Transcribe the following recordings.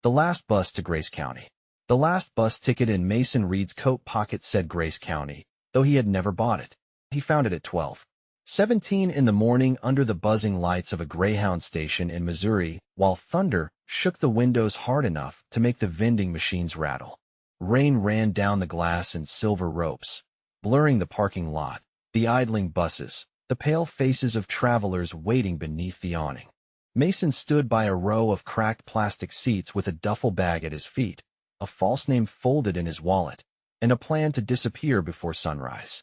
The last bus to Grace County. The last bus ticket in Mason Reed's coat pocket said Grace County, though he had never bought it. He found it at 12:17 in the morning under the buzzing lights of a Greyhound station in Missouri, while thunder shook the windows hard enough to make the vending machines rattle. Rain ran down the glass in silver ropes, blurring the parking lot, the idling buses, the pale faces of travelers waiting beneath the awning. Mason stood by a row of cracked plastic seats with a duffel bag at his feet, a false name folded in his wallet, and a plan to disappear before sunrise.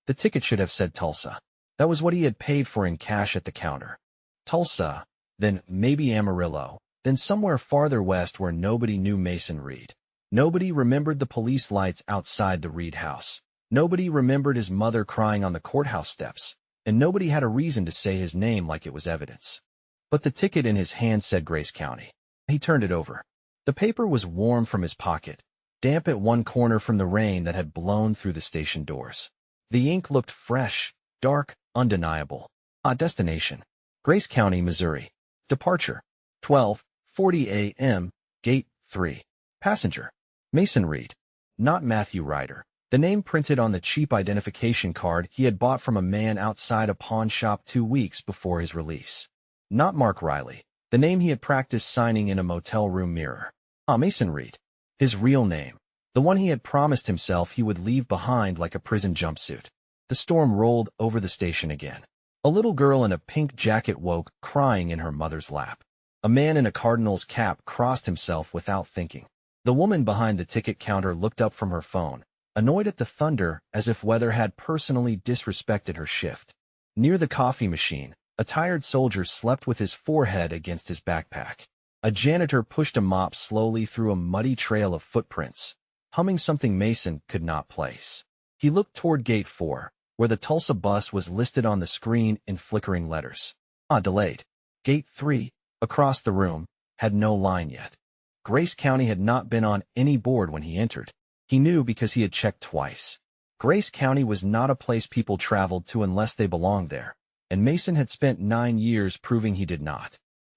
The ticket should have said Tulsa. That was what he had paid for in cash at the counter. Tulsa, then maybe Amarillo, then somewhere farther west where nobody knew Mason Reed. Nobody remembered the police lights outside the Reed house. Nobody remembered his mother crying on the courthouse steps, and nobody had a reason to say his name like it was evidence. But the ticket in his hand said Grace County. He turned it over. The paper was warm from his pocket, damp at one corner from the rain that had blown through the station doors. The ink looked fresh, dark, undeniable. Destination: Grace County, Missouri. Departure: 12:40 a.m., Gate 3. Passenger: Mason Reed. Not Matthew Ryder, the name printed on the cheap identification card he had bought from a man outside a pawn shop 2 weeks before his release. Not Mark Riley, the name he had practiced signing in a motel room mirror. Mason Reed. His real name, the one he had promised himself he would leave behind like a prison jumpsuit. The storm rolled over the station again. A little girl in a pink jacket woke, crying in her mother's lap. A man in a Cardinals cap crossed himself without thinking. The woman behind the ticket counter looked up from her phone, annoyed at the thunder as if weather had personally disrespected her shift. Near the coffee machine, a tired soldier slept with his forehead against his backpack. A janitor pushed a mop slowly through a muddy trail of footprints, humming something Mason could not place. He looked toward Gate 4, where the Tulsa bus was listed on the screen in flickering letters. Delayed. Gate 3, across the room, had no line yet. Grace County had not been on any board when he entered. He knew because he had checked twice. Grace County was not a place people traveled to unless they belonged there, and Mason had spent 9 years proving he did not.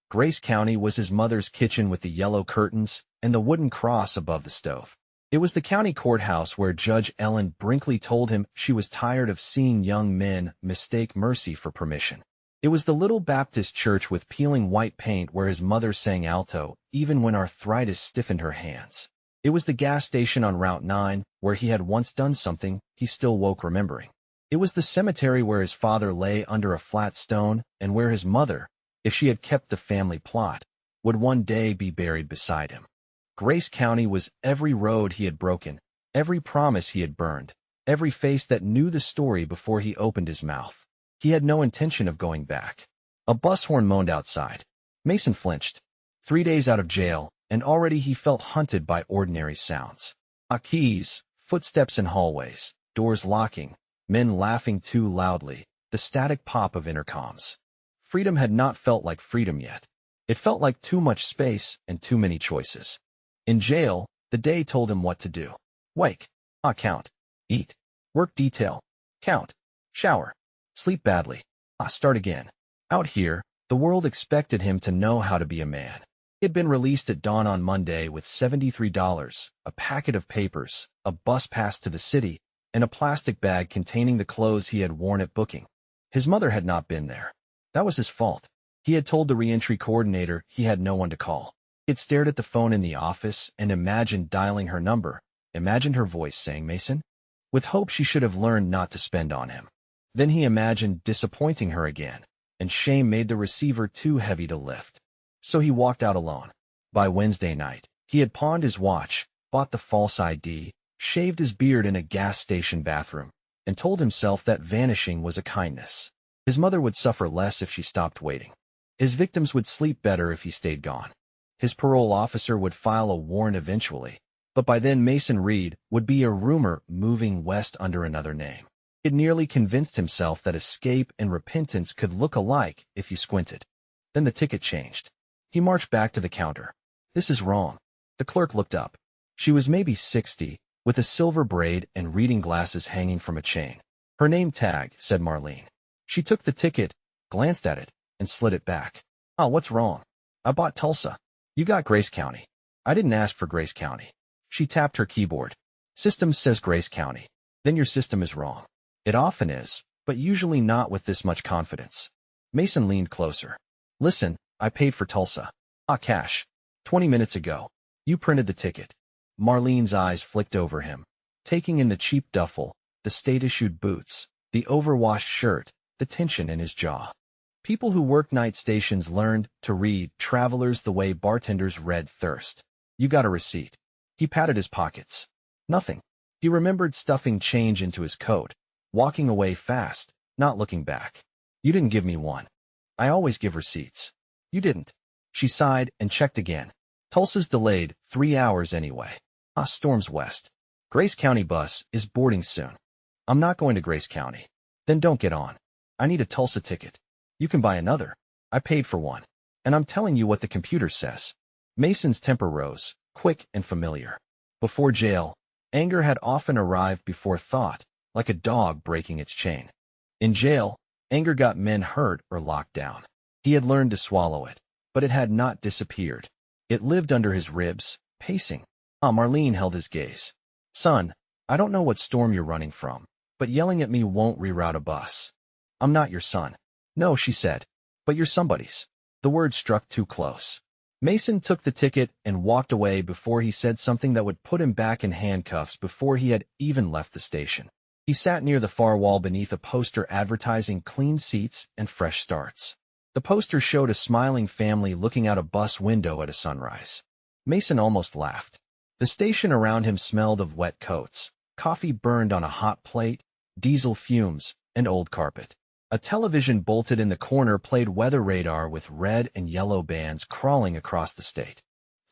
Grace County was his mother's kitchen with the yellow curtains and the wooden cross above the stove. It was the county courthouse where Judge Ellen Brinkley told him she was tired of seeing young men mistake mercy for permission. It was the little Baptist church with peeling white paint where his mother sang alto, even when arthritis stiffened her hands. It was the gas station on Route 9, where he had once done something he still woke remembering. It was the cemetery where his father lay under a flat stone and where his mother, if she had kept the family plot, would one day be buried beside him. Grace County was every road he had broken, every promise he had burned, every face that knew the story before he opened his mouth. He had no intention of going back. A bus horn moaned outside. Mason flinched. 3 days out of jail, and already he felt hunted by ordinary sounds. Keys, footsteps in hallways, doors locking, men laughing too loudly, the static pop of intercoms. Freedom had not felt like freedom yet. It felt like too much space and too many choices. In jail, the day told him what to do. Wake. Count. Eat. Work detail. Count. Shower. Sleep badly. Start again. Out here, the world expected him to know how to be a man. He had been released at dawn on Monday with $73, a packet of papers, a bus pass to the city, and a plastic bag containing the clothes he had worn at booking. His mother had not been there. That was his fault. He had told the reentry coordinator he had no one to call. He had stared at the phone in the office and imagined dialing her number, imagined her voice saying Mason, with hope she should have learned not to spend on him. Then he imagined disappointing her again, and shame made the receiver too heavy to lift. So he walked out alone. By Wednesday night, he had pawned his watch, bought the false ID, shaved his beard in a gas station bathroom, and told himself that vanishing was a kindness. His mother would suffer less if she stopped waiting. His victims would sleep better if he stayed gone. His parole officer would file a warrant eventually, but by then Mason Reed would be a rumor moving west under another name. He had nearly convinced himself that escape and repentance could look alike if you squinted. Then the ticket changed. He marched back to the counter. This is wrong. The clerk looked up. She was maybe 60, with a silver braid and reading glasses hanging from a chain. Her name tag, said Marlene. She took the ticket, glanced at it, and slid it back. What's wrong? I bought Tulsa. You got Grace County. I didn't ask for Grace County. She tapped her keyboard. System says Grace County. Then your system is wrong. It often is, but usually not with this much confidence. Mason leaned closer. Listen, I paid for Tulsa. Cash. 20 minutes ago. You printed the ticket. Marlene's eyes flicked over him, taking in the cheap duffel, the state-issued boots, the overwashed shirt, the tension in his jaw. People who work night stations learned to read travelers the way bartenders read thirst. You got a receipt. He patted his pockets. Nothing. He remembered stuffing change into his coat, walking away fast, not looking back. You didn't give me one. I always give receipts. You didn't. She sighed and checked again. Tulsa's delayed 3 hours anyway. Storm's west. Grace County bus is boarding soon. I'm not going to Grace County. Then don't get on. I need a Tulsa ticket. You can buy another. I paid for one. And I'm telling you what the computer says. Mason's temper rose, quick and familiar. Before jail, anger had often arrived before thought, like a dog breaking its chain. In jail, anger got men hurt or locked down. He had learned to swallow it, but it had not disappeared. It lived under his ribs, pacing. Marlene held his gaze. Son, I don't know what storm you're running from, but yelling at me won't reroute a bus. I'm not your son. No, she said, but you're somebody's. The word struck too close. Mason took the ticket and walked away before he said something that would put him back in handcuffs before he had even left the station. He sat near the far wall beneath a poster advertising clean seats and fresh starts. The poster showed a smiling family looking out a bus window at a sunrise. Mason almost laughed. The station around him smelled of wet coats, coffee burned on a hot plate, diesel fumes, and old carpet. A television bolted in the corner played weather radar with red and yellow bands crawling across the state.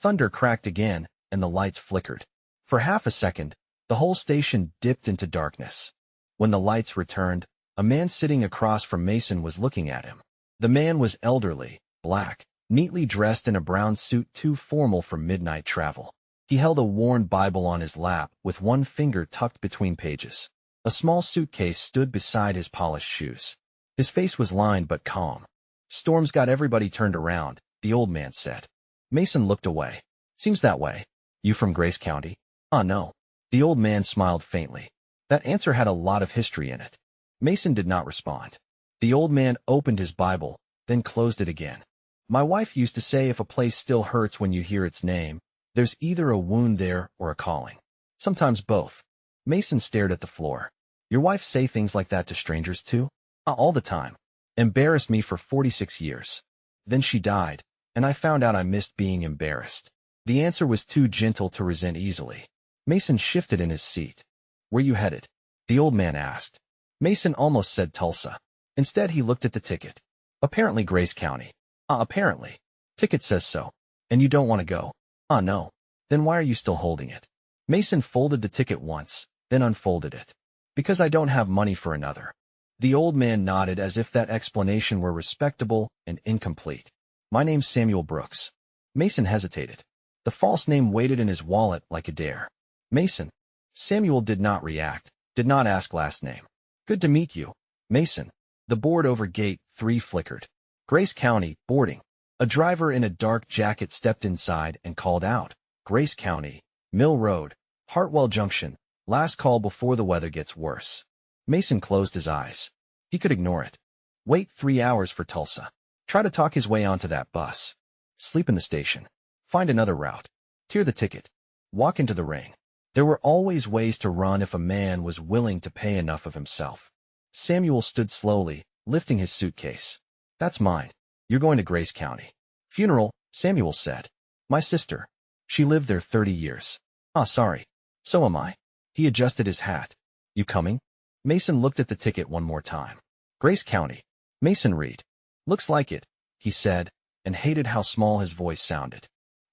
Thunder cracked again, and the lights flickered. For half a second, the whole station dipped into darkness. When the lights returned, a man sitting across from Mason was looking at him. The man was elderly, black, neatly dressed in a brown suit too formal for midnight travel. He held a worn Bible on his lap with one finger tucked between pages. A small suitcase stood beside his polished shoes. His face was lined but calm. Storm's got everybody turned around, the old man said. Mason looked away. Seems that way. You from Grace County? No. The old man smiled faintly. That answer had a lot of history in it. Mason did not respond. The old man opened his Bible, then closed it again. My wife used to say if a place still hurts when you hear its name, there's either a wound there or a calling. Sometimes both. Mason stared at the floor. Your wife say things like that to strangers too? All the time. Embarrassed me for 46 years. Then she died, and I found out I missed being embarrassed. The answer was too gentle to resent easily. Mason shifted in his seat. Where you headed? The old man asked. Mason almost said Tulsa. Instead, he looked at the ticket. Apparently Grace County. Apparently. Ticket says so. And you don't want to go? No. Then why are you still holding it? Mason folded the ticket once, then unfolded it. Because I don't have money for another. The old man nodded as if that explanation were respectable and incomplete. My name's Samuel Brooks. Mason hesitated. The false name waited in his wallet like a dare. Mason. Samuel did not react, did not ask last name. Good to meet you. Mason. The board over gate 3 flickered. Grace County, boarding. A driver in a dark jacket stepped inside and called out. Grace County, Mill Road, Hartwell Junction, last call before the weather gets worse. Mason closed his eyes. He could ignore it. Wait 3 hours for Tulsa. Try to talk his way onto that bus. Sleep in the station. Find another route. Tear the ticket. Walk into the ring. There were always ways to run if a man was willing to pay enough of himself. Samuel stood slowly, lifting his suitcase. That's mine. You're going to Grace County. Funeral, Samuel said. My sister. She lived there 30 years. Sorry. So am I. He adjusted his hat. You coming? Mason looked at the ticket one more time. Grace County. Mason Reed. Looks like it, he said, and hated how small his voice sounded.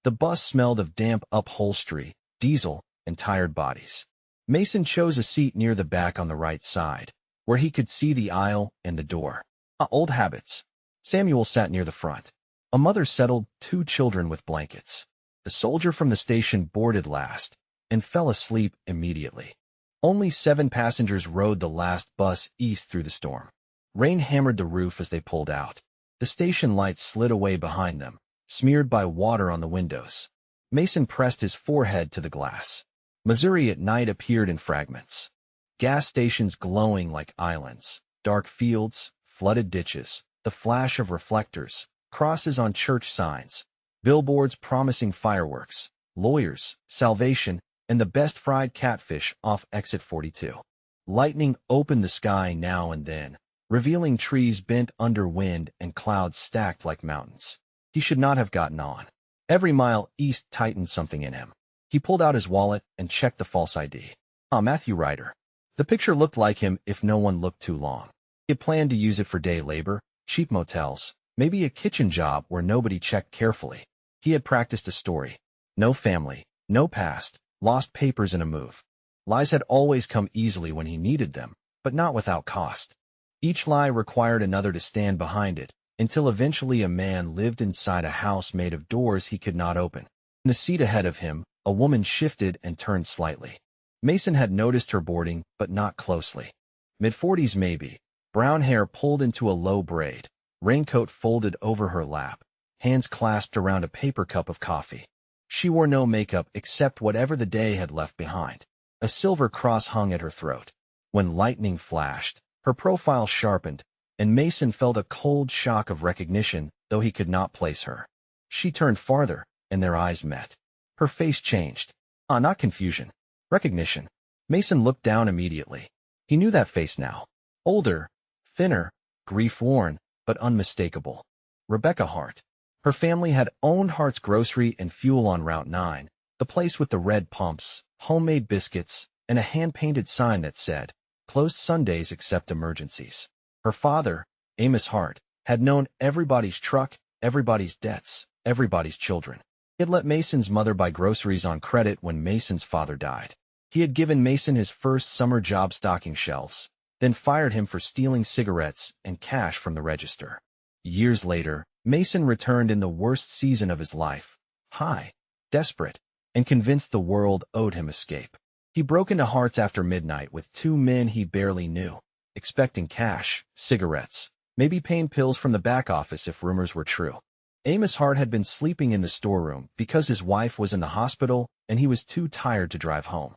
The bus smelled of damp upholstery, diesel, and tired bodies. Mason chose a seat near the back on the right side, where he could see the aisle and the door. Old habits. Samuel sat near the front. A mother settled 2 children with blankets. The soldier from the station boarded last, and fell asleep immediately. Only 7 passengers rode the last bus east through the storm. Rain hammered the roof as they pulled out. The station lights slid away behind them, smeared by water on the windows. Mason pressed his forehead to the glass. Missouri at night appeared in fragments. Gas stations glowing like islands, dark fields, flooded ditches, the flash of reflectors, crosses on church signs, billboards promising fireworks, lawyers, salvation, and the best fried catfish off exit 42. Lightning opened the sky now and then, revealing trees bent under wind and clouds stacked like mountains. He should not have gotten on. Every mile east tightened something in him. He pulled out his wallet and checked the false ID. Matthew Ryder. The picture looked like him if no one looked too long. He had planned to use it for day labor, cheap motels, maybe a kitchen job where nobody checked carefully. He had practiced a story. No family, no past, lost papers in a move. Lies had always come easily when he needed them, but not without cost. Each lie required another to stand behind it, until eventually a man lived inside a house made of doors he could not open. In the seat ahead of him, a woman shifted and turned slightly. Mason had noticed her boarding, but not closely. Mid-40s maybe, brown hair pulled into a low braid, raincoat folded over her lap, hands clasped around a paper cup of coffee. She wore no makeup except whatever the day had left behind. A silver cross hung at her throat. When lightning flashed, her profile sharpened, and Mason felt a cold shock of recognition, though he could not place her. She turned farther, and their eyes met. Her face changed. Not confusion. Recognition. Mason looked down immediately. He knew that face now. Older, thinner, grief-worn, but unmistakable. Rebecca Hart. Her family had owned Hart's Grocery and Fuel on Route 9, the place with the red pumps, homemade biscuits, and a hand-painted sign that said, "Closed Sundays except emergencies." Her father, Amos Hart, had known everybody's truck, everybody's debts, everybody's children. He had let Mason's mother buy groceries on credit when Mason's father died. He had given Mason his first summer job stocking shelves, then fired him for stealing cigarettes and cash from the register. Years later, Mason returned in the worst season of his life, high, desperate, and convinced the world owed him escape. He broke into Hart's after midnight with two men he barely knew, expecting cash, cigarettes, maybe pain pills from the back office if rumors were true. Amos Hart had been sleeping in the storeroom because his wife was in the hospital and he was too tired to drive home.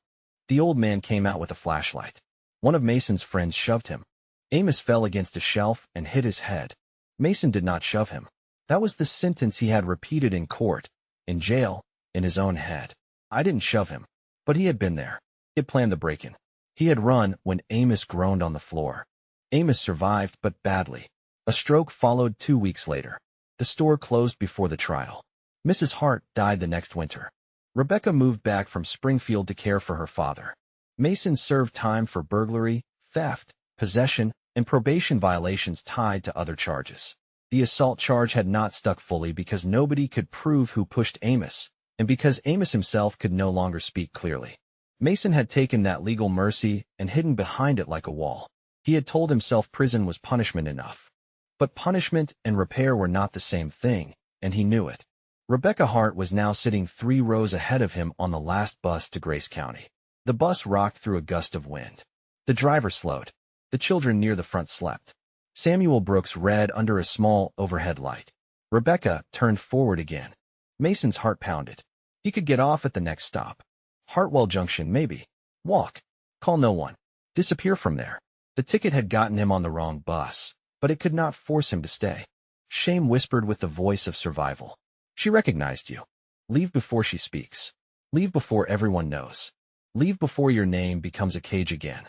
The old man came out with a flashlight. One of Mason's friends shoved him. Amos fell against a shelf and hit his head. Mason did not shove him. That was the sentence he had repeated in court, in jail, in his own head. I didn't shove him. But he had been there. He had planned the break-in. He had run when Amos groaned on the floor. Amos survived, but badly. A stroke followed 2 weeks later. The store closed before the trial. Mrs. Hart died the next winter. Rebecca moved back from Springfield to care for her father. Mason served time for burglary, theft, possession, and probation violations tied to other charges. The assault charge had not stuck fully because nobody could prove who pushed Amos, and because Amos himself could no longer speak clearly. Mason had taken that legal mercy and hidden behind it like a wall. He had told himself prison was punishment enough. But punishment and repair were not the same thing, and he knew it. Rebecca Hart was now sitting 3 rows ahead of him on the last bus to Grace County. The bus rocked through a gust of wind. The driver slowed. The children near the front slept. Samuel Brooks read under a small overhead light. Rebecca turned forward again. Mason's heart pounded. He could get off at the next stop. Hartwell Junction, maybe. Walk. Call no one. Disappear from there. The ticket had gotten him on the wrong bus, but it could not force him to stay. Shame whispered with the voice of survival. She recognized you. Leave before she speaks. Leave before everyone knows. Leave before your name becomes a cage again.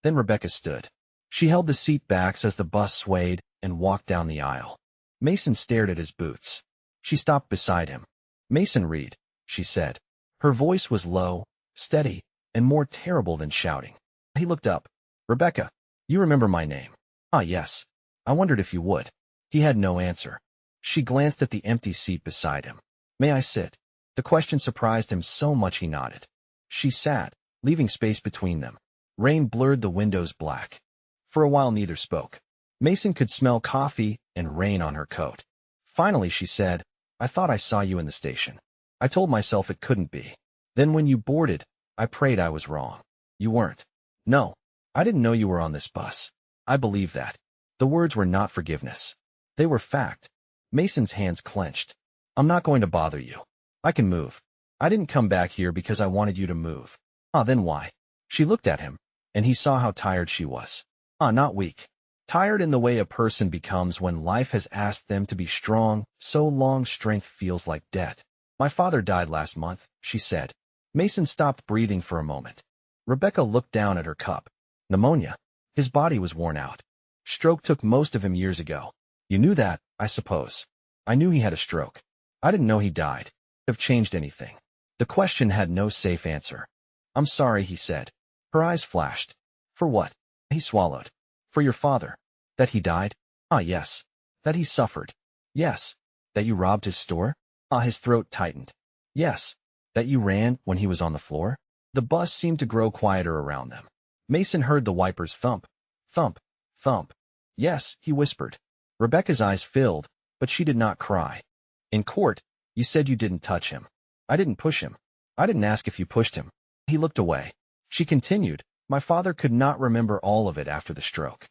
Then Rebecca stood. She held the seat backs as the bus swayed and walked down the aisle. Mason stared at his boots. She stopped beside him. "Mason Reed," she said. Her voice was low, steady, and more terrible than shouting. He looked up. "Rebecca, you remember my name?" "Ah, yes. I wondered if you would." He had no answer. She glanced at the empty seat beside him. "May I sit?" The question surprised him so much he nodded. She sat, leaving space between them. Rain blurred the windows black. For a while neither spoke. Mason could smell coffee and rain on her coat. Finally she said, "I thought I saw you in the station. I told myself it couldn't be. Then when you boarded, I prayed I was wrong. You weren't. No, I didn't know you were on this bus. I believe that." The words were not forgiveness. They were fact. Mason's hands clenched. "I'm not going to bother you. I can move. I didn't come back here because I wanted you to move. Ah, then why? She looked at him, and he saw how tired she was. Ah, not weak. Tired in the way a person becomes when life has asked them to be strong, so long strength feels like debt. My father died last month, she said. Mason stopped breathing for a moment. Rebecca looked down at her cup. Pneumonia. His body was worn out. Stroke took most of him years ago. You knew that, I suppose. I knew he had a stroke. I didn't know he died. It have changed anything. The question had no safe answer. I'm sorry, he said. Her eyes flashed. For what? He swallowed. For your father. That he died? Ah, yes. That he suffered. Yes. That you robbed his store? Ah, his throat tightened. Yes. That you ran when he was on the floor? The bus seemed to grow quieter around them. Mason heard the wipers thump. Thump. Thump. Yes, he whispered. Rebecca's eyes filled, but she did not cry. In court, you said you didn't touch him. I didn't push him. I didn't ask if you pushed him. He looked away. She continued, my father could not remember all of it after the stroke.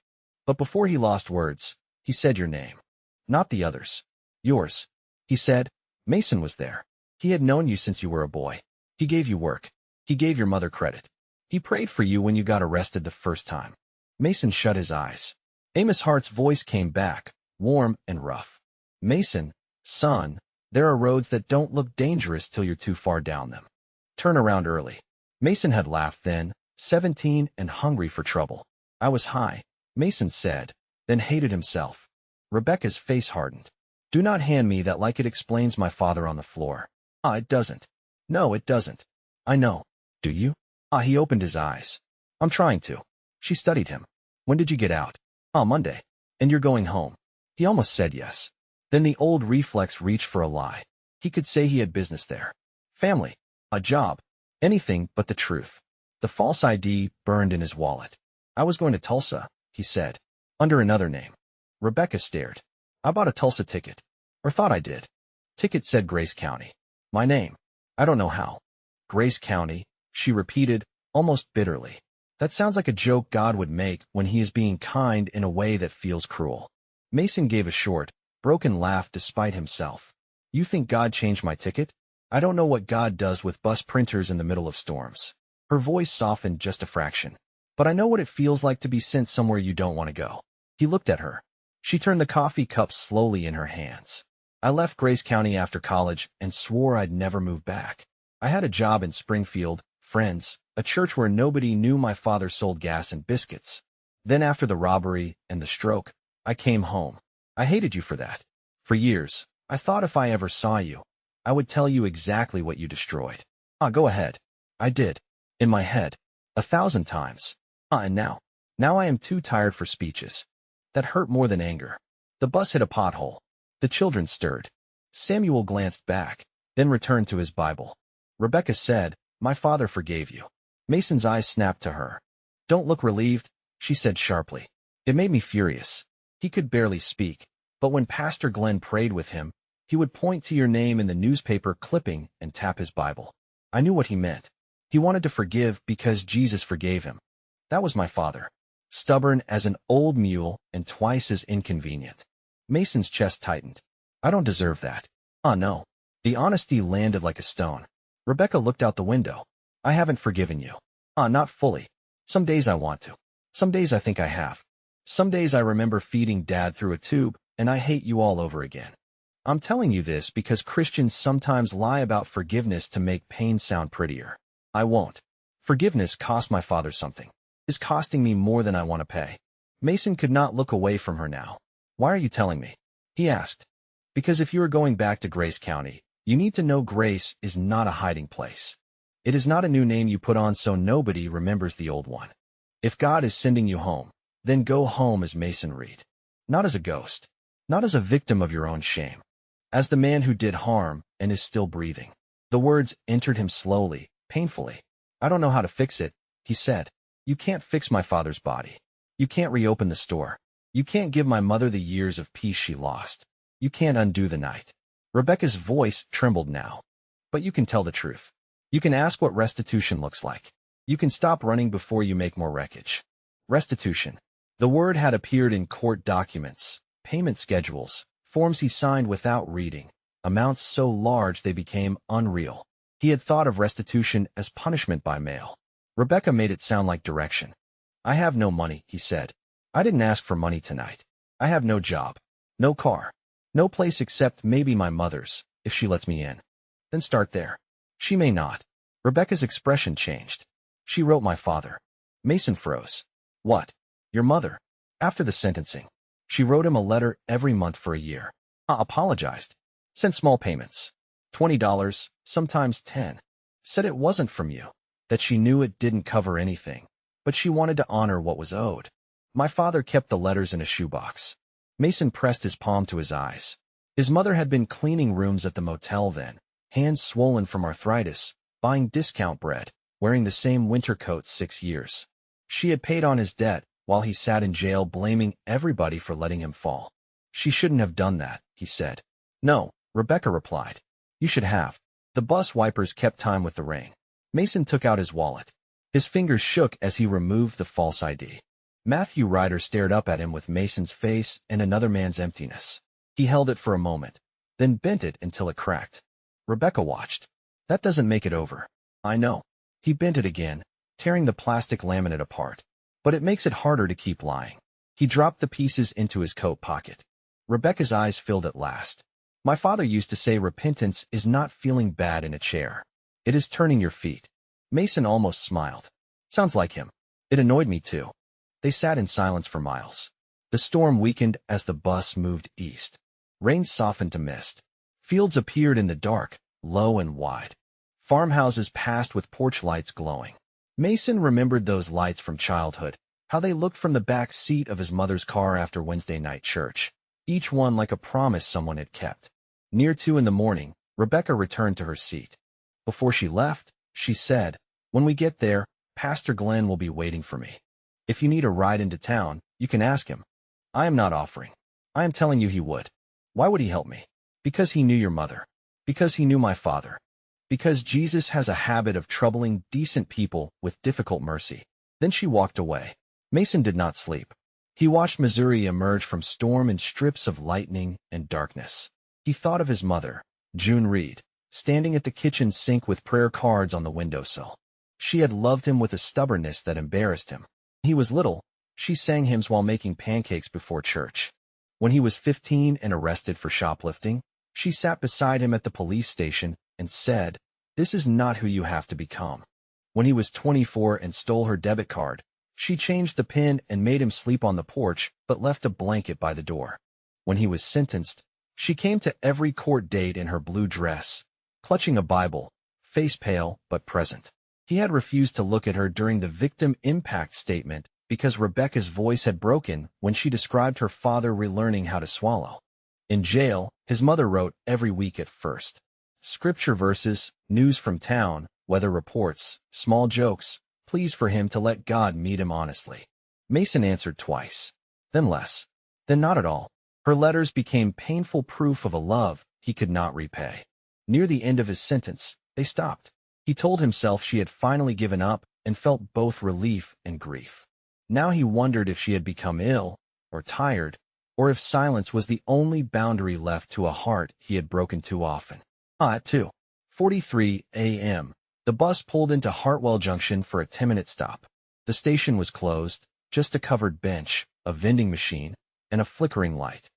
But before he lost words, he said your name. Not the others. Yours. He said, Mason was there. He had known you since you were a boy. He gave you work. He gave your mother credit. He prayed for you when you got arrested the first time. Mason shut his eyes. Amos Hart's voice came back, warm and rough. Mason, son, there are roads that don't look dangerous till you're too far down them. Turn around early. Mason had laughed then, 17 and hungry for trouble. I was high, Mason said, then hated himself. Rebecca's face hardened. Do not hand me that like it explains my father on the floor. Ah, it doesn't. No, it doesn't. I know. Do you? Ah, he opened his eyes. I'm trying to. She studied him. When did you get out? Ah, Monday. And you're going home. He almost said yes. Then the old reflex reached for a lie. He could say he had business there. Family. A job. Anything but the truth. The false ID burned in his wallet. I was going to Tulsa, he said, under another name. Rebecca stared. I bought a Tulsa ticket. Or thought I did. Ticket said Grace County. My name. I don't know how. Grace County, she repeated, almost bitterly. That sounds like a joke God would make when he is being kind in a way that feels cruel. Mason gave a short, broken laugh despite himself. You think God changed my ticket? I don't know what God does with bus printers in the middle of storms. Her voice softened just a fraction. But I know what it feels like to be sent somewhere you don't want to go. He looked at her. She turned the coffee cup slowly in her hands. I left Grace County after college and swore I'd never move back. I had a job in Springfield, friends, a church where nobody knew my father sold gas and biscuits. Then after the robbery and the stroke, I came home. I hated you for that. For years, I thought if I ever saw you, I would tell you exactly what you destroyed. Ah, go ahead. I did. In my head. 1,000 times. Ah, and now. Now I am too tired for speeches. That hurt more than anger. The bus hit a pothole. The children stirred. Samuel glanced back, then returned to his Bible. Rebecca said, my father forgave you. Mason's eyes snapped to her. Don't look relieved, she said sharply. It made me furious. He could barely speak, but when Pastor Glenn prayed with him, he would point to your name in the newspaper clipping and tap his Bible. I knew what he meant. He wanted to forgive because Jesus forgave him. That was my father. Stubborn as an old mule and twice as inconvenient. Mason's chest tightened. I don't deserve that. Ah, no. The honesty landed like a stone. Rebecca looked out the window. I haven't forgiven you. Ah, not fully. Some days I want to. Some days I think I have. Some days I remember feeding Dad through a tube, and I hate you all over again. I'm telling you this because Christians sometimes lie about forgiveness to make pain sound prettier. I won't. Forgiveness cost my father something. Is costing me more than I want to pay. Mason could not look away from her now. Why are you telling me? He asked. Because if you are going back to Grace County, you need to know Grace is not a hiding place. It is not a new name you put on so nobody remembers the old one. If God is sending you home, then go home as Mason Reed. Not as a ghost. Not as a victim of your own shame. As the man who did harm and is still breathing. The words entered him slowly, painfully. I don't know how to fix it, he said. You can't fix my father's body. You can't reopen the store. You can't give my mother the years of peace she lost. You can't undo the night. Rebecca's voice trembled now. But you can tell the truth. You can ask what restitution looks like. You can stop running before you make more wreckage. Restitution. The word had appeared in court documents, payment schedules, forms he signed without reading, amounts so large they became unreal. He had thought of restitution as punishment by mail. Rebecca made it sound like direction. I have no money, he said. I didn't ask for money tonight. I have no job, no car, no place except maybe my mother's, if she lets me in. Then start there. She may not. Rebecca's expression changed. She wrote my father. Mason froze. What? Your mother? After the sentencing. She wrote him a letter every month for a year. Apologized. Sent small payments. $20, sometimes 10. Said it wasn't from you. That she knew it didn't cover anything. But she wanted to honor what was owed. My father kept the letters in a shoebox. Mason pressed his palm to his eyes. His mother had been cleaning rooms at the motel then, hands swollen from arthritis, buying discount bread, wearing the same winter coat 6 years. She had paid on his debt while he sat in jail blaming everybody for letting him fall. She shouldn't have done that, he said. No, Rebecca replied. You should have. The bus wipers kept time with the rain. Mason took out his wallet. His fingers shook as he removed the false ID. Matthew Ryder stared up at him with Mason's face and another man's emptiness. He held it for a moment, then bent it until it cracked. Rebecca watched. That doesn't make it over. I know. He bent it again, tearing the plastic laminate apart. But it makes it harder to keep lying. He dropped the pieces into his coat pocket. Rebecca's eyes filled at last. My father used to say repentance is not feeling bad in a chair. It is turning your feet. Mason almost smiled. Sounds like him. It annoyed me too. They sat in silence for miles. The storm weakened as the bus moved east. Rain softened to mist. Fields appeared in the dark, low and wide. Farmhouses passed with porch lights glowing. Mason remembered those lights from childhood, how they looked from the back seat of his mother's car after Wednesday night church, each one like a promise someone had kept. Near 2 in the morning, Rebecca returned to her seat. Before she left, she said, when we get there, Pastor Glenn will be waiting for me. If you need a ride into town, you can ask him. I am not offering. I am telling you he would. Why would he help me? Because he knew your mother. Because he knew my father. Because Jesus has a habit of troubling decent people with difficult mercy. Then she walked away. Mason did not sleep. He watched Missouri emerge from storm in strips of lightning and darkness. He thought of his mother, June Reed, standing at the kitchen sink with prayer cards on the windowsill. She had loved him with a stubbornness that embarrassed him. He was little. She sang hymns while making pancakes before church. When he was 15 and arrested for shoplifting, she sat beside him at the police station and said, "This is not who you have to become." When he was 24 and stole her debit card, she changed the PIN and made him sleep on the porch but left a blanket by the door. When he was sentenced, she came to every court date in her blue dress, clutching a Bible, face pale but present. He had refused to look at her during the victim impact statement because Rebecca's voice had broken when she described her father relearning how to swallow. In jail, his mother wrote every week at first. Scripture verses, news from town, weather reports, small jokes, pleas for him to let God meet him honestly. Mason answered twice. Then less. Then not at all. Her letters became painful proof of a love he could not repay. Near the end of his sentence, they stopped. He told himself she had finally given up and felt both relief and grief. Now he wondered if she had become ill, or tired, or if silence was the only boundary left to a heart he had broken too often. At 2:43 a.m., the bus pulled into Hartwell Junction for a 10-minute stop. The station was closed, just a covered bench, a vending machine, and a flickering light.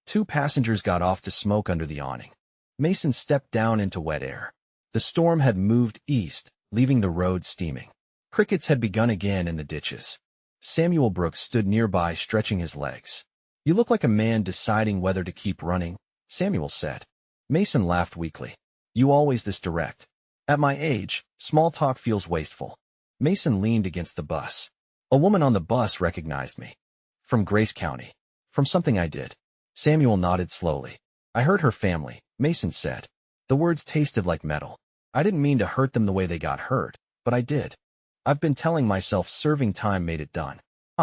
2 passengers got off to smoke under the awning. Mason stepped down into wet air. The storm had moved east, leaving the road steaming. Crickets had begun again in the ditches. Samuel Brooks stood nearby, stretching his legs. You look like a man deciding whether to keep running, Samuel said. Mason laughed weakly. You always this direct. At my age, small talk feels wasteful. Mason leaned against the bus. A woman on the bus recognized me. From Grace County. From something I did. Samuel nodded slowly. I hurt her family, Mason said. The words tasted like metal. I didn't mean to hurt them the way they got hurt, but I did. I've been telling myself serving time made it done.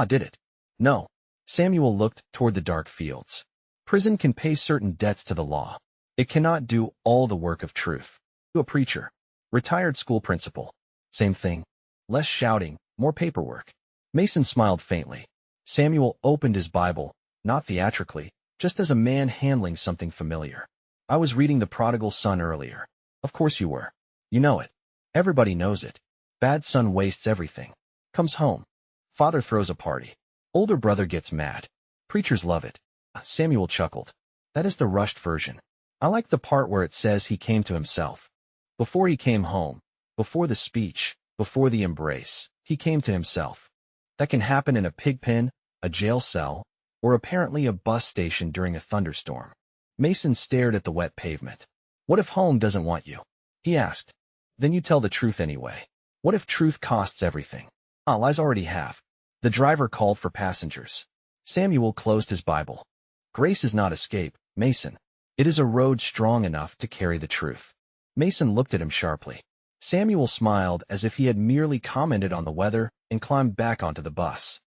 Did it? No. Samuel looked toward the dark fields. Prison can pay certain debts to the law. It cannot do all the work of truth. To a preacher. Retired school principal. Same thing. Less shouting, more paperwork. Mason smiled faintly. Samuel opened his Bible, not theatrically, just as a man handling something familiar. I was reading The Prodigal Son earlier. Of course you were. You know it. Everybody knows it. Bad son wastes everything. Comes home. Father throws a party. Older brother gets mad. Preachers love it. Samuel chuckled. That is the rushed version. I like the part where it says he came to himself. Before he came home, before the speech, before the embrace, he came to himself. That can happen in a pig pen, a jail cell, or apparently a bus station during a thunderstorm. Mason stared at the wet pavement. What if home doesn't want you? He asked. Then you tell the truth anyway. What if truth costs everything? Lies already have. The driver called for passengers. Samuel closed his Bible. Grace is not escape, Mason. It is a road strong enough to carry the truth. Mason looked at him sharply. Samuel smiled as if he had merely commented on the weather and climbed back onto the bus.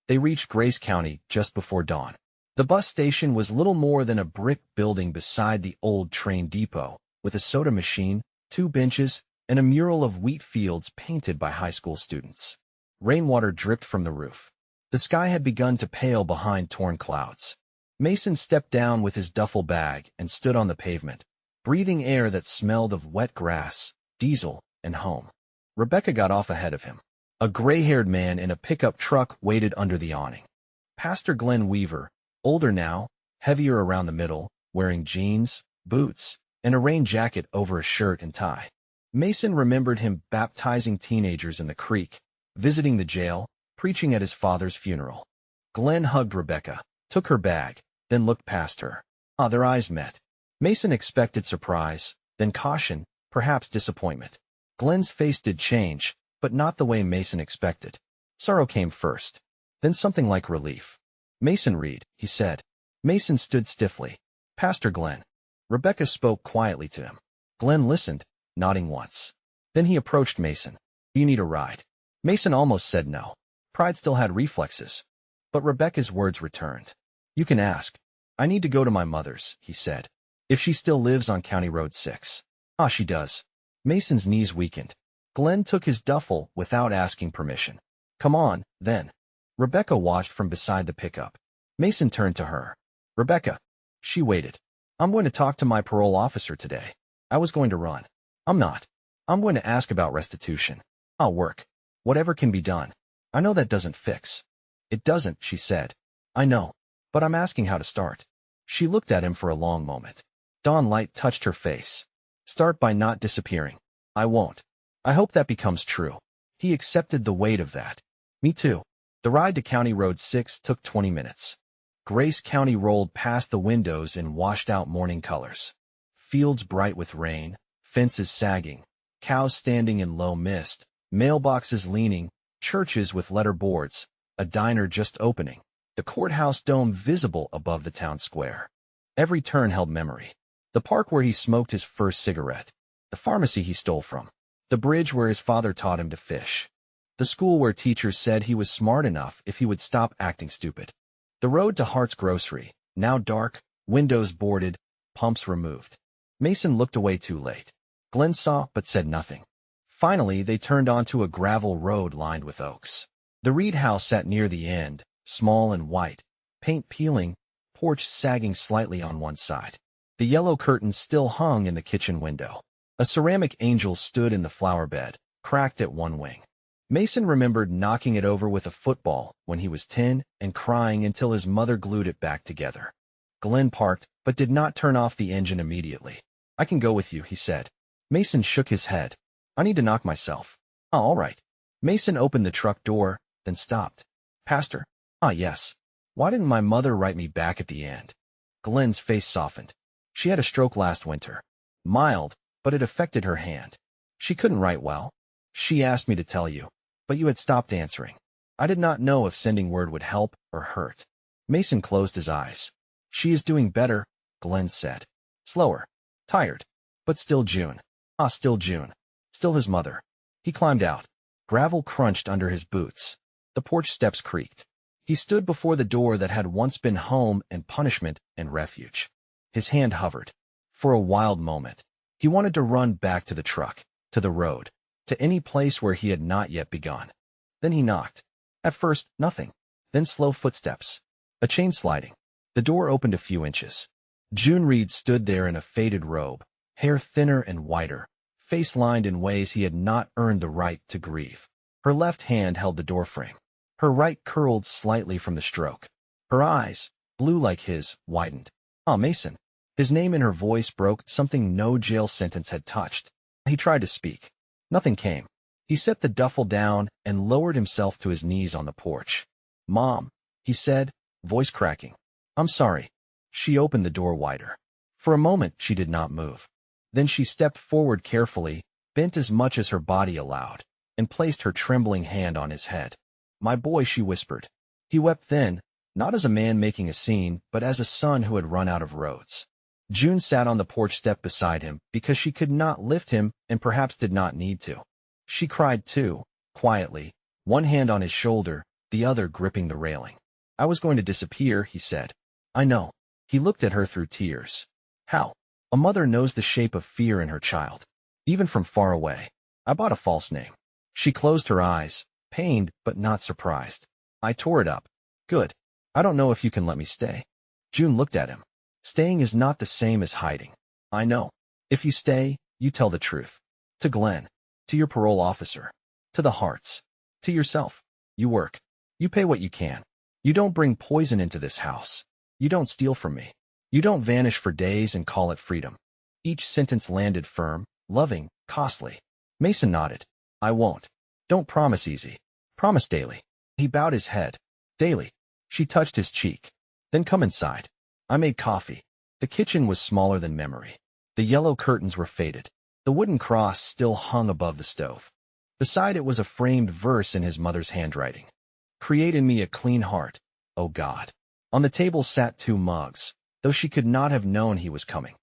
They reached Grace County just before dawn. The bus station was little more than a brick building beside the old train depot, with a soda machine, 2 benches, and a mural of wheat fields painted by high school students. Rainwater dripped from the roof. The sky had begun to pale behind torn clouds. Mason stepped down with his duffel bag and stood on the pavement, breathing air that smelled of wet grass, diesel, and home. Rebecca got off ahead of him. A gray-haired man in a pickup truck waited under the awning. Pastor Glenn Weaver, older now, heavier around the middle, wearing jeans, boots, and a rain jacket over a shirt and tie. Mason remembered him baptizing teenagers in the creek, visiting the jail, preaching at his father's funeral. Glenn hugged Rebecca, took her bag, then looked past her. Their eyes met. Mason expected surprise, then caution, perhaps disappointment. Glenn's face did change, but not the way Mason expected. Sorrow came first, then something like relief. Mason Reed, he said. Mason stood stiffly. Pastor Glenn. Rebecca spoke quietly to him. Glenn listened, nodding once. Then he approached Mason. You need a ride. Mason almost said no. Pride still had reflexes. But Rebecca's words returned. You can ask. I need to go to my mother's, he said. If she still lives on County Road 6. She does. Mason's knees weakened. Glenn took his duffel without asking permission. Come on, then. Rebecca watched from beside the pickup. Mason turned to her. Rebecca. She waited. I'm going to talk to my parole officer today. I was going to run. I'm not. I'm going to ask about restitution. I'll work. Whatever can be done. I know that doesn't fix. It doesn't, she said. I know. But I'm asking how to start. She looked at him for a long moment. Dawn light touched her face. Start by not disappearing. I won't. I hope that becomes true. He accepted the weight of that. Me too. The ride to County Road 6 took 20 minutes. Grace County rolled past the windows in washed-out morning colors. Fields bright with rain, fences sagging, cows standing in low mist, mailboxes leaning, churches with letter boards, a diner just opening, the courthouse dome visible above the town square. Every turn held memory. The park where he smoked his first cigarette, the pharmacy he stole from, the bridge where his father taught him to fish, the school where teachers said he was smart enough if he would stop acting stupid, the road to Hart's Grocery, now dark, windows boarded, pumps removed. Mason looked away too late. Glenn saw but said nothing. Finally, they turned onto a gravel road lined with oaks. The Reed house sat near the end, small and white, paint peeling, porch sagging slightly on one side. The yellow curtains still hung in the kitchen window. A ceramic angel stood in the flower bed, cracked at one wing. Mason remembered knocking it over with a football when he was 10 and crying until his mother glued it back together. Glenn parked, but did not turn off the engine immediately. I can go with you, he said. Mason shook his head. I need to knock myself. All right. Mason opened the truck door, then stopped. Pastor? Yes. Why didn't my mother write me back at the end? Glenn's face softened. She had a stroke last winter. Mild, but it affected her hand. She couldn't write well. She asked me to tell you, but you had stopped answering. I did not know if sending word would help or hurt. Mason closed his eyes. She is doing better, Glenn said. Slower. Tired. But still June. Still June. Still his mother. He climbed out. Gravel crunched under his boots. The porch steps creaked. He stood before the door that had once been home and punishment and refuge. His hand hovered. For a wild moment, he wanted to run back to the truck, to the road, to any place where he had not yet begun. Then he knocked. At first, nothing. Then slow footsteps. A chain sliding. The door opened a few inches. June Reed stood there in a faded robe, hair thinner and whiter, face lined in ways he had not earned the right to grieve. Her left hand held the doorframe. Her right curled slightly from the stroke. Her eyes, blue like his, widened. "Ah, Mason." His name in her voice broke something no jail sentence had touched. He tried to speak. Nothing came. He set the duffel down and lowered himself to his knees on the porch. "Mom," he said, voice cracking. "I'm sorry." She opened the door wider. For a moment, she did not move. Then she stepped forward carefully, bent as much as her body allowed, and placed her trembling hand on his head. "My boy," she whispered. He wept then, not as a man making a scene, but as a son who had run out of roads. June sat on the porch step beside him because she could not lift him and perhaps did not need to. She cried too, quietly, one hand on his shoulder, the other gripping the railing. "I was going to disappear," he said. "I know." He looked at her through tears. "How?" A mother knows the shape of fear in her child, even from far away. "I bought a false name." She closed her eyes, pained but not surprised. "I tore it up." "Good. I don't know if you can let me stay." June looked at him. "Staying is not the same as hiding." "I know. If you stay, you tell the truth. To Glenn. To your parole officer. To the Harts. To yourself. You work. You pay what you can. You don't bring poison into this house. You don't steal from me. You don't vanish for days and call it freedom." Each sentence landed firm, loving, costly. Mason nodded. "I won't." "Don't promise easy. Promise daily." He bowed his head. "Daily." She touched his cheek. "Then come inside. I made coffee." The kitchen was smaller than memory. The yellow curtains were faded. The wooden cross still hung above the stove. Beside it was a framed verse in his mother's handwriting. "Create in me a clean heart, O God." On the table sat 2 mugs, though she could not have known he was coming.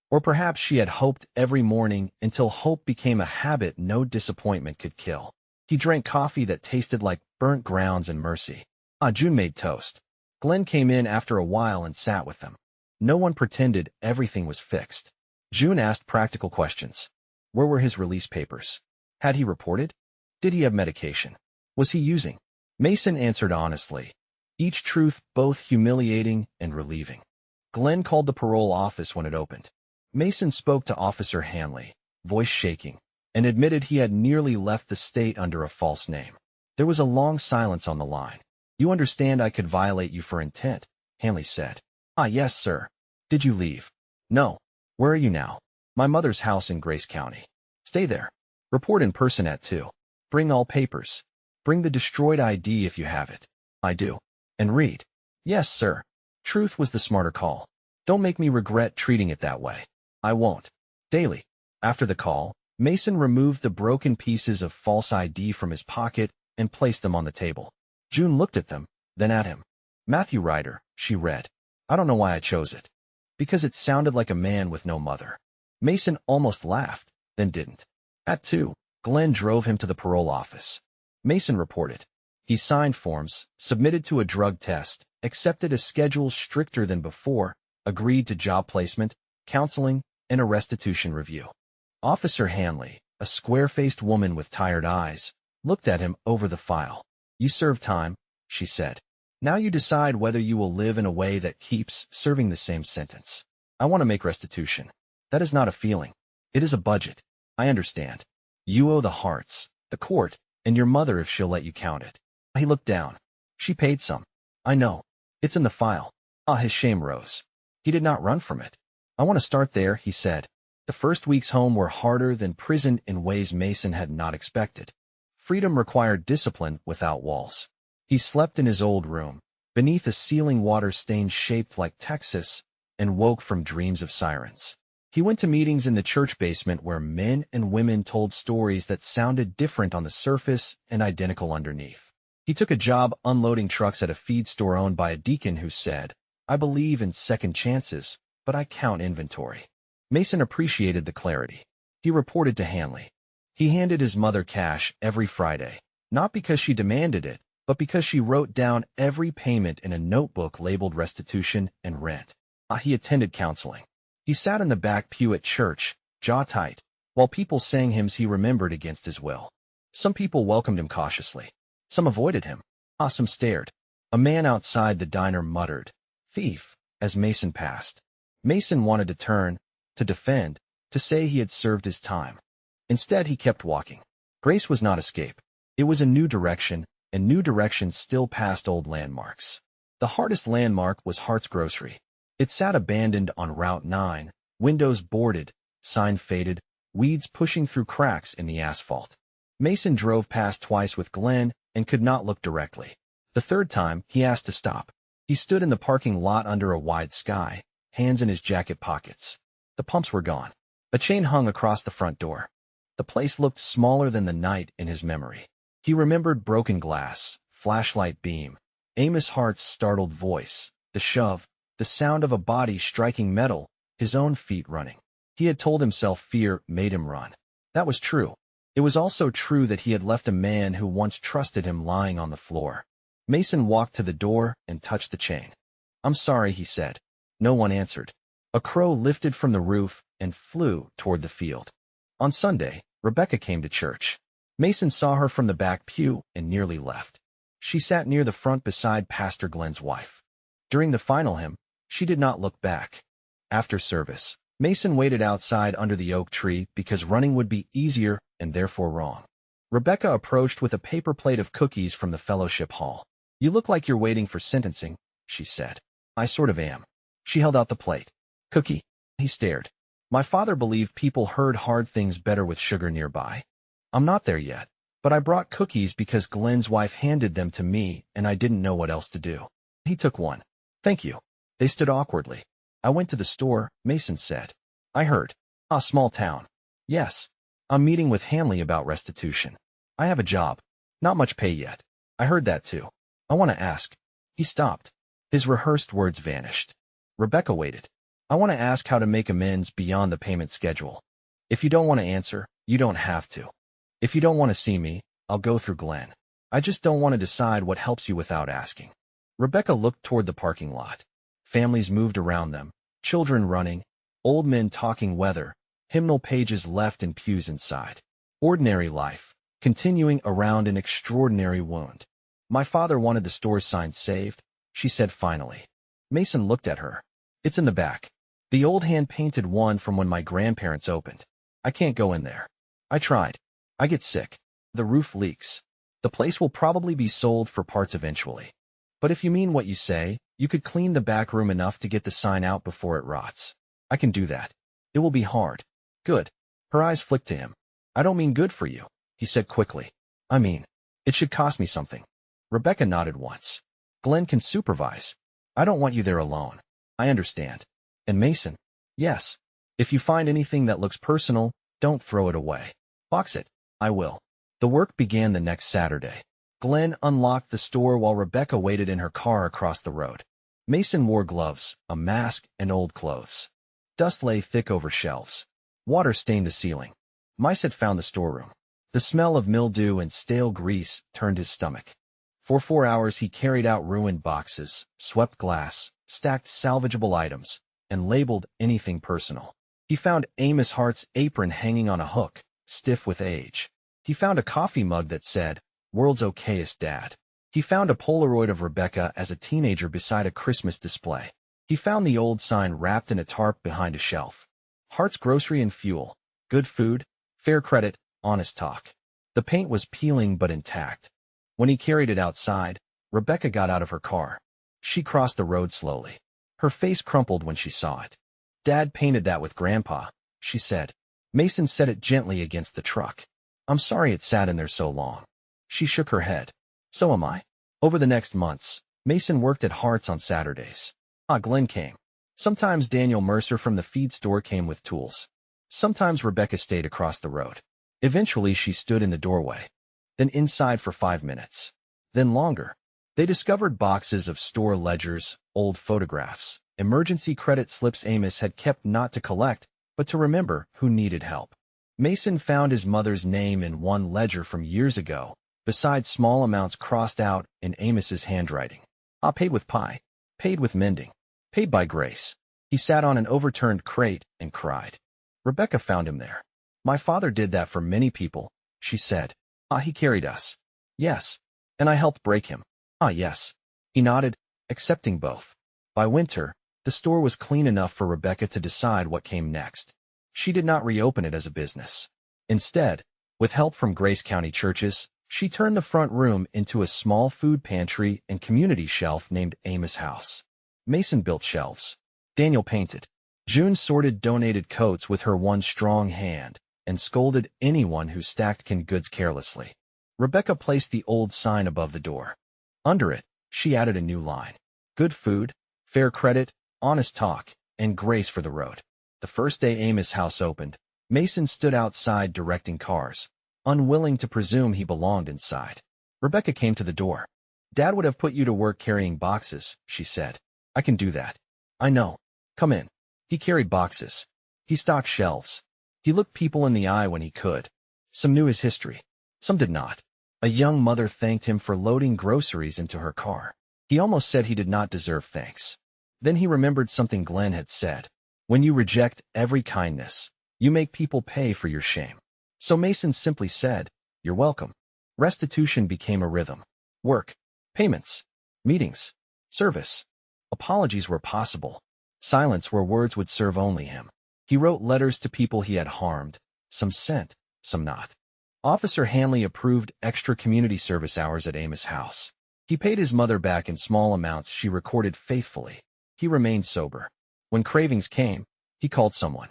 Or perhaps she had hoped every morning until hope became a habit no disappointment could kill. He drank coffee that tasted like burnt grounds and mercy. June made toast. Glenn came in after a while and sat with them. No one pretended everything was fixed. June asked practical questions. Where were his release papers? Had he reported? Did he have medication? Was he using? Mason answered honestly, each truth both humiliating and relieving. Glenn called the parole office when it opened. Mason spoke to Officer Hanley, voice shaking, and admitted he had nearly left the state under a false name. There was a long silence on the line. "You understand I could violate you for intent," Hanley said. Yes, sir." "Did you leave?" "No." "Where are you now?" "My mother's house in Grace County." "Stay there. Report in person at 2. Bring all papers. Bring the destroyed ID if you have it." "I do." "And read." "Yes, sir." Truth was the smarter call. "Don't make me regret treating it that way." "I won't." Daily. After the call, Mason removed the broken pieces of false ID from his pocket and placed them on the table. June looked at them, then at him. "Matthew Ryder," she read. "I don't know why I chose it. Because it sounded like a man with no mother." Mason almost laughed, then didn't. At 2, Glenn drove him to the parole office. Mason reported. He signed forms, submitted to a drug test, accepted a schedule stricter than before, agreed to job placement, counseling, and a restitution review. Officer Hanley, a square-faced woman with tired eyes, looked at him over the file. "You served time," she said. "Now you decide whether you will live in a way that keeps serving the same sentence." "I want to make restitution." "That is not a feeling. It is a budget." "I understand. You owe the Harts, the court, and your mother if she'll let you count it." He looked down. "She paid some." "I know. It's in the file." His shame rose. He did not run from it. "I want to start there," he said. The first weeks home were harder than prison in ways Mason had not expected. Freedom required discipline without walls. He slept in his old room, beneath a ceiling water stain shaped like Texas, and woke from dreams of sirens. He went to meetings in the church basement where men and women told stories that sounded different on the surface and identical underneath. He took a job unloading trucks at a feed store owned by a deacon who said, "I believe in second chances, but I count inventory." Mason appreciated the clarity. He reported to Hanley. He handed his mother cash every Friday, not because she demanded it, but because she wrote down every payment in a notebook labeled restitution and rent. He attended counseling. He sat in the back pew at church, jaw tight, while people sang hymns he remembered against his will. Some people welcomed him cautiously. Some avoided him. Some stared. A man outside the diner muttered, "Thief," as Mason passed. Mason wanted to turn, to defend, to say he had served his time. Instead, he kept walking. Grace was not escape. It was a new direction, and new directions still passed old landmarks. The hardest landmark was Hart's Grocery. It sat abandoned on Route 9, windows boarded, sign faded, weeds pushing through cracks in the asphalt. Mason drove past twice with Glenn and could not look directly. The third time, he asked to stop. He stood in the parking lot under a wide sky, hands in his jacket pockets. The pumps were gone. A chain hung across the front door. The place looked smaller than the night in his memory. He remembered broken glass, flashlight beam, Amos Hart's startled voice, the shove, the sound of a body striking metal, his own feet running. He had told himself fear made him run. That was true. It was also true that he had left a man who once trusted him lying on the floor. Mason walked to the door and touched the chain. "I'm sorry," he said. No one answered. A crow lifted from the roof and flew toward the field. On Sunday, Rebecca came to church. Mason saw her from the back pew and nearly left. She sat near the front beside Pastor Glenn's wife. During the final hymn, she did not look back. After service, Mason waited outside under the oak tree because running would be easier and therefore wrong. Rebecca approached with a paper plate of cookies from the fellowship hall. "You look like you're waiting for sentencing," she said. "I sort of am." She held out the plate. "Cookie?" He stared. "My father believed people heard hard things better with sugar nearby. I'm not there yet, but I brought cookies because Glenn's wife handed them to me and I didn't know what else to do." He took one. "Thank you." They stood awkwardly. "I went to the store," Mason said. "I heard. A small town." "Yes. I'm meeting with Hanley about restitution. I have a job. Not much pay yet." "I heard that too. I want to ask." He stopped. His rehearsed words vanished. Rebecca waited. "I want to ask how to make amends beyond the payment schedule. If you don't want to answer, you don't have to. If you don't want to see me, I'll go through Glenn. I just don't want to decide what helps you without asking." Rebecca looked toward the parking lot. Families moved around them, children running, old men talking weather, hymnal pages left in pews inside. Ordinary life, continuing around an extraordinary wound. "My father wanted the store's sign saved," she said finally. Mason looked at her. "It's in the back. The old hand-painted one from when my grandparents opened. I can't go in there. I tried. I get sick. The roof leaks. The place will probably be sold for parts eventually. But if you mean what you say, you could clean the back room enough to get the sign out before it rots. I can do that. It will be hard." "Good." Her eyes flicked to him. "I don't mean good for you," he said quickly. "I mean, it should cost me something." Rebecca nodded once. "Glenn can supervise. I don't want you there alone." "I understand." "And Mason?" "Yes. If you find anything that looks personal, don't throw it away. Box it." "I will." The work began the next Saturday. Glenn unlocked the store while Rebecca waited in her car across the road. Mason wore gloves, a mask, and old clothes. Dust lay thick over shelves. Water stained the ceiling. Mice had found the storeroom. The smell of mildew and stale grease turned his stomach. For 4 hours he carried out ruined boxes, swept glass, stacked salvageable items, and labeled anything personal. He found Amos Hart's apron hanging on a hook, stiff with age. He found a coffee mug that said, "World's okayest dad." He found a Polaroid of Rebecca as a teenager beside a Christmas display. He found the old sign wrapped in a tarp behind a shelf. Hart's Grocery and Fuel. Good food, fair credit, honest talk. The paint was peeling but intact. When he carried it outside, Rebecca got out of her car. She crossed the road slowly. Her face crumpled when she saw it. "Dad painted that with Grandpa," she said. Mason set it gently against the truck. "I'm sorry it sat in there so long." She shook her head. "So am I." Over the next months, Mason worked at Hart's on Saturdays. Glenn came. Sometimes Daniel Mercer from the feed store came with tools. Sometimes Rebecca stayed across the road. Eventually she stood in the doorway. Then inside for 5 minutes. Then longer. They discovered boxes of store ledgers, old photographs, emergency credit slips Amos had kept not to collect, but to remember who needed help. Mason found his mother's name in one ledger from years ago, beside small amounts crossed out in Amos's handwriting. Paid with pie. Paid with mending. Paid by Grace. He sat on an overturned crate and cried. Rebecca found him there. "My father did that for many people," she said. He carried us." "Yes." "And I helped break him." Yes." He nodded, accepting both. By winter, the store was clean enough for Rebecca to decide what came next. She did not reopen it as a business. Instead, with help from Grace County churches, she turned the front room into a small food pantry and community shelf named Amos House. Mason built shelves. Daniel painted. June sorted donated coats with her one strong hand and scolded anyone who stacked canned goods carelessly. Rebecca placed the old sign above the door. Under it, she added a new line. Good food, fair credit, honest talk, and grace for the road. The first day Amos House opened, Mason stood outside directing cars, unwilling to presume he belonged inside. Rebecca came to the door. Dad would have put you to work carrying boxes, she said. I can do that. I know. Come in. He carried boxes. He stocked shelves. He looked people in the eye when he could. Some knew his history. Some did not. A young mother thanked him for loading groceries into her car. He almost said he did not deserve thanks. Then he remembered something Glenn had said. When you reject every kindness, you make people pay for your shame. So Mason simply said, You're welcome. Restitution became a rhythm. Work, payments, meetings, service. Apologies were possible. Silence where words would serve only him. He wrote letters to people he had harmed, some sent, some not. Officer Hanley approved extra community service hours at Amos House. He paid his mother back in small amounts she recorded faithfully. He remained sober. When cravings came, he called someone.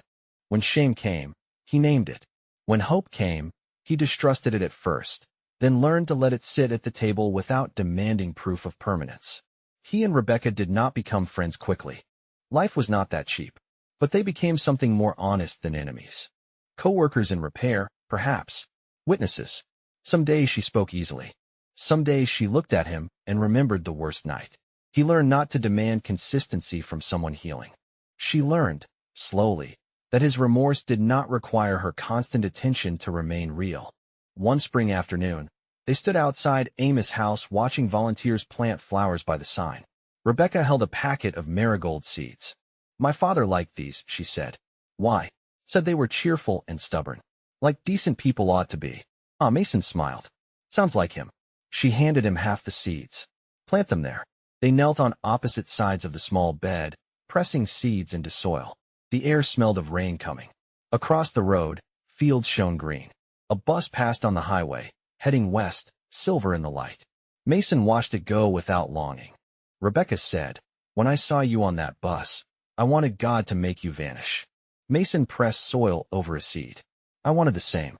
When shame came, he named it. When hope came, he distrusted it at first, then learned to let it sit at the table without demanding proof of permanence. He and Rebecca did not become friends quickly. Life was not that cheap, but they became something more honest than enemies. Co-workers in repair, perhaps. Witnesses. Some days she spoke easily. Some days she looked at him and remembered the worst night. He learned not to demand consistency from someone healing. She learned, slowly, that his remorse did not require her constant attention to remain real. One spring afternoon, they stood outside Amos House watching volunteers plant flowers by the sign. Rebecca held a packet of marigold seeds. My father liked these, she said. Why? Said they were cheerful and stubborn. Like decent people ought to be. Mason smiled. Sounds like him. She handed him half the seeds. Plant them there. They knelt on opposite sides of the small bed, pressing seeds into soil. The air smelled of rain coming. Across the road, fields shone green. A bus passed on the highway, heading west, silver in the light. Mason watched it go without longing. Rebecca said, When I saw you on that bus, I wanted God to make you vanish. Mason pressed soil over a seed. I wanted the same.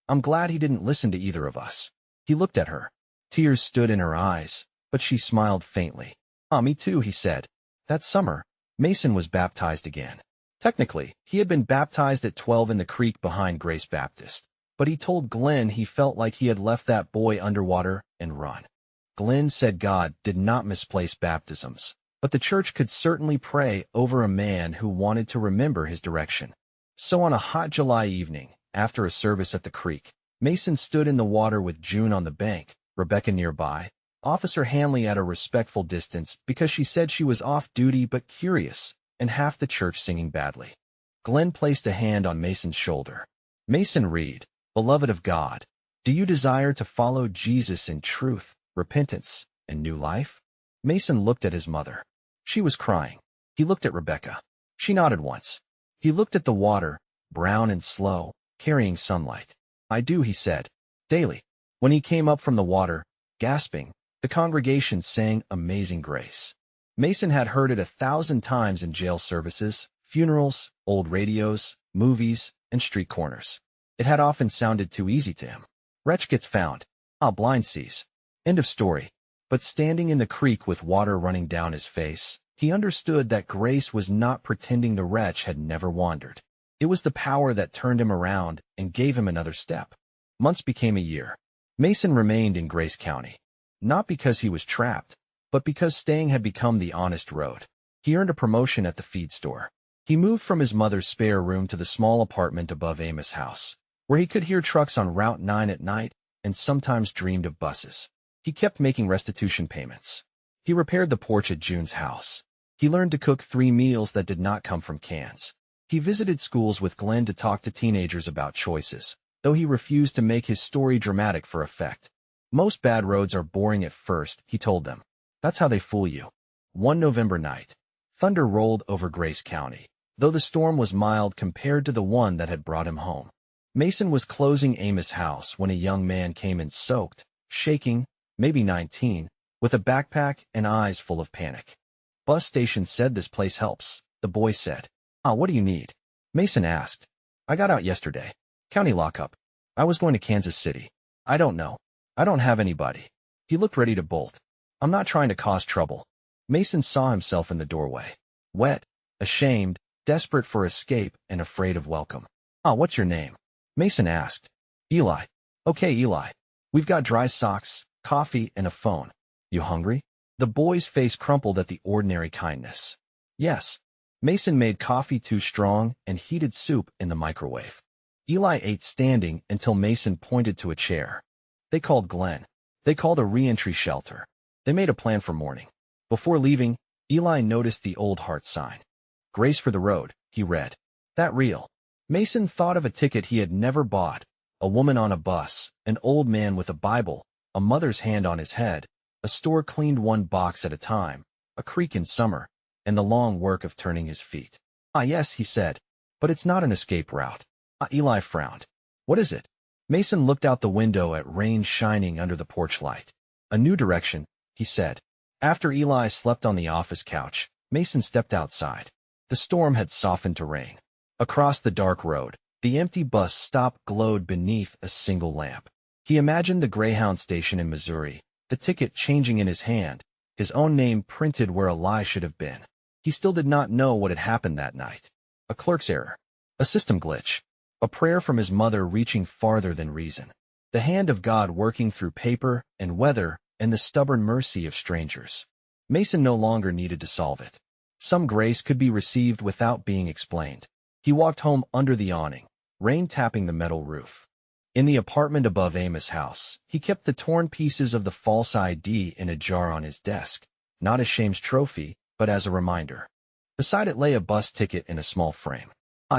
I'm glad he didn't listen to either of us. He looked at her. Tears stood in her eyes, but she smiled faintly. Me too, he said. That summer, Mason was baptized again. Technically, he had been baptized at 12 in the creek behind Grace Baptist, but he told Glenn he felt like he had left that boy underwater and run. Glenn said God did not misplace baptisms, but the church could certainly pray over a man who wanted to remember his direction. So on a hot July evening, after a service at the creek, Mason stood in the water with June on the bank, Rebecca nearby, Officer Hanley at a respectful distance because she said she was off duty but curious, and half the church singing badly. Glenn placed a hand on Mason's shoulder. Mason Reed, beloved of God, do you desire to follow Jesus in truth, repentance, and new life? Mason looked at his mother. She was crying. He looked at Rebecca. She nodded once. He looked at the water, brown and slow, carrying sunlight. I do, he said. Daily. When he came up from the water, gasping, the congregation sang Amazing Grace. Mason had heard it 1,000 times in jail services, funerals, old radios, movies, and street corners. It had often sounded too easy to him. Wretch gets found. Blind sees. End of story. But standing in the creek with water running down his face, he understood that grace was not pretending the wretch had never wandered. It was the power that turned him around and gave him another step. Months became a year. Mason remained in Grace County. Not because he was trapped, but because staying had become the honest road. He earned a promotion at the feed store. He moved from his mother's spare room to the small apartment above Amos House, where he could hear trucks on Route 9 at night and sometimes dreamed of buses. He kept making restitution payments. He repaired the porch at June's house. He learned to cook 3 meals that did not come from cans. He visited schools with Glenn to talk to teenagers about choices, though he refused to make his story dramatic for effect. Most bad roads are boring at first, he told them. That's how they fool you. One November night, thunder rolled over Grace County, though the storm was mild compared to the one that had brought him home. Mason was closing Amos' house when a young man came in soaked, shaking, maybe 19, with a backpack and eyes full of panic. Bus station said this place helps, the boy said. What do you need? Mason asked. I got out yesterday. County lockup. I was going to Kansas City. I don't know. I don't have anybody. He looked ready to bolt. I'm not trying to cause trouble. Mason saw himself in the doorway. Wet, ashamed, desperate for escape, and afraid of welcome. What's your name? Mason asked. Eli. Okay, Eli. We've got dry socks, coffee, and a phone. You hungry? The boy's face crumpled at the ordinary kindness. Yes. Mason made coffee too strong and heated soup in the microwave. Eli ate standing until Mason pointed to a chair. They called Glenn. They called a re-entry shelter. They made a plan for morning. Before leaving, Eli noticed the old heart sign. Grace for the road, he read. That real? Mason thought of a ticket he had never bought, a woman on a bus, an old man with a Bible, a mother's hand on his head, a store cleaned one box at a time, a creek in summer, and the long work of turning his feet. Yes, he said, but it's not an escape route. Eli frowned. What is it? Mason looked out the window at rain shining under the porch light. A new direction, he said. After Eli slept on the office couch, Mason stepped outside. The storm had softened to rain. Across the dark road, the empty bus stop glowed beneath a single lamp. He imagined the Greyhound station in Missouri, the ticket changing in his hand, his own name printed where a lie should have been. He still did not know what had happened that night. A clerk's error. A system glitch. A prayer from his mother reaching farther than reason. The hand of God working through paper and weather and the stubborn mercy of strangers. Mason no longer needed to solve it. Some grace could be received without being explained. He walked home under the awning, rain tapping the metal roof. In the apartment above Amos' house, he kept the torn pieces of the false ID in a jar on his desk, not as shame's trophy, but as a reminder. Beside it lay a bus ticket in a small frame.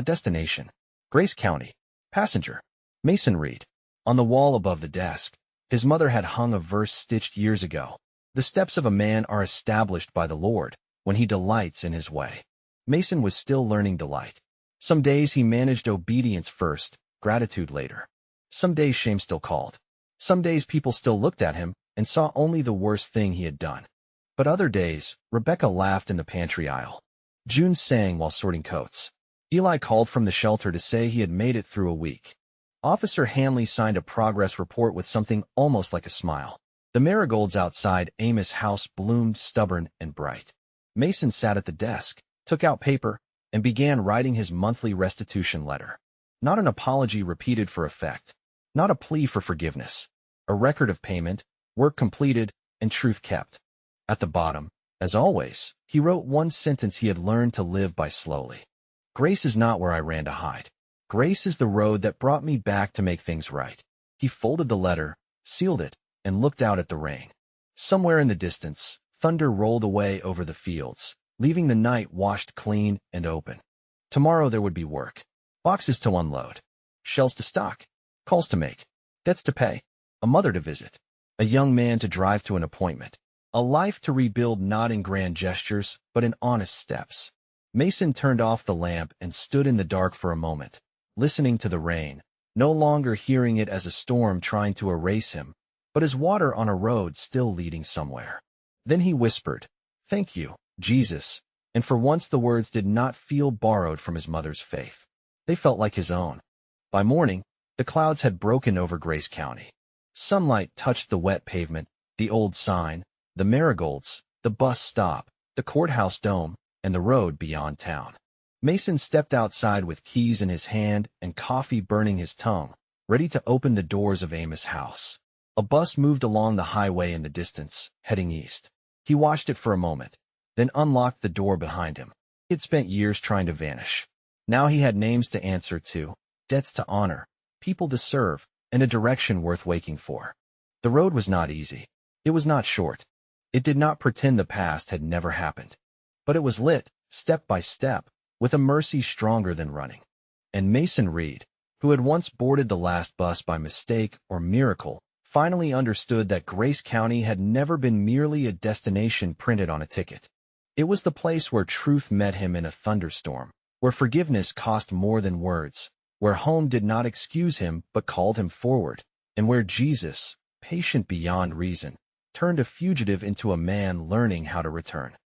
Destination. Grace County. Passenger. Mason Reed. On the wall above the desk, his mother had hung a verse stitched years ago. The steps of a man are established by the Lord when he delights in his way. Mason was still learning delight. Some days he managed obedience first, gratitude later. Some days shame still called. Some days people still looked at him and saw only the worst thing he had done. But other days, Rebecca laughed in the pantry aisle. June sang while sorting coats. Eli called from the shelter to say he had made it through a week. Officer Hanley signed a progress report with something almost like a smile. The marigolds outside Amos' house bloomed stubborn and bright. Mason sat at the desk, took out paper, and began writing his monthly restitution letter. Not an apology repeated for effect. Not a plea for forgiveness. A record of payment, work completed, and truth kept. At the bottom, as always, he wrote one sentence he had learned to live by slowly. Grace is not where I ran to hide. Grace is the road that brought me back to make things right. He folded the letter, sealed it, and looked out at the rain. Somewhere in the distance, thunder rolled away over the fields, leaving the night washed clean and open. Tomorrow there would be work. Boxes to unload. Shells to stock. Calls to make. Debts to pay. A mother to visit. A young man to drive to an appointment. A life to rebuild not in grand gestures, but in honest steps. Mason turned off the lamp and stood in the dark for a moment, listening to the rain, no longer hearing it as a storm trying to erase him, but as water on a road still leading somewhere. Then he whispered, "Thank you, Jesus," and for once the words did not feel borrowed from his mother's faith. They felt like his own. By morning, the clouds had broken over Grace County. Sunlight touched the wet pavement, the old sign, the marigolds, the bus stop, the courthouse dome, and the road beyond town. Mason stepped outside with keys in his hand and coffee burning his tongue, ready to open the doors of Amos' house. A bus moved along the highway in the distance, heading east. He watched it for a moment, then unlocked the door behind him. He had spent years trying to vanish. Now he had names to answer to, debts to honor, people to serve, and a direction worth waking for. The road was not easy. It was not short. It did not pretend the past had never happened. But it was lit, step by step, with a mercy stronger than running. And Mason Reed, who had once boarded the last bus by mistake or miracle, finally understood that Grace County had never been merely a destination printed on a ticket. It was the place where truth met him in a thunderstorm, where forgiveness cost more than words, where home did not excuse him but called him forward, and where Jesus, patient beyond reason, turned a fugitive into a man learning how to return.